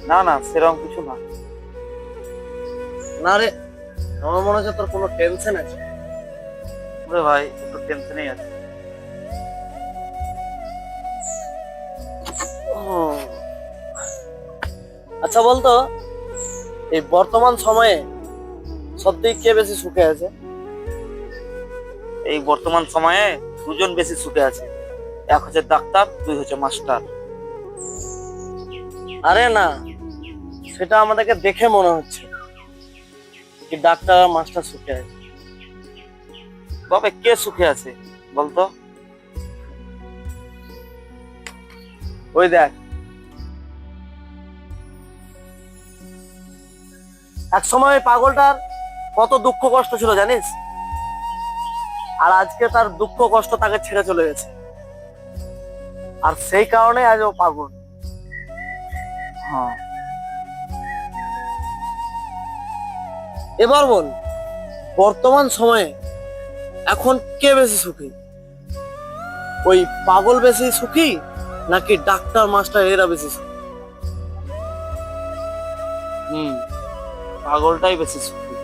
না না, সেরকম কিছু না। না রে, আমার মনে হচ্ছে তোর কোনো টেনশন আছে। ওরে ভাই, একটু টেনশনেই আছে। হুম। আচ্ছা বলতো, এই বর্তমান সময়ে সত্যি কে বেশি সুখে আছে? এই বর্তমান সময়ে দুজন বেশি সুখে আছে। এক হচ্ছে ডাক্তার, দুই হচ্ছে মাস্টার। আরে না, সেটা আমাদেরকে দেখে মনে হচ্ছে কি ডাক্তার আর মাস্টার সুখে আছে। তবে কে সুখে আছে বলতো? ওই দেখ, এক সময় ওই পাগলটার কত দুঃখ কষ্ট ছিল জানিস, আর আজকে তার দুঃখ কষ্ট তাকে ছেড়ে চলে গেছে, আর সেই কারণে আজ ও পাগল। হ্যাঁ। এবার বল, বর্তমান সময়ে এখন কে বেশি সুখী? ওই পাগল বেশি সুখী, নাকি ডাক্তার মাস্টার এরা বেশি সুখী? হুম, পাগলটাই বেশি সুখী।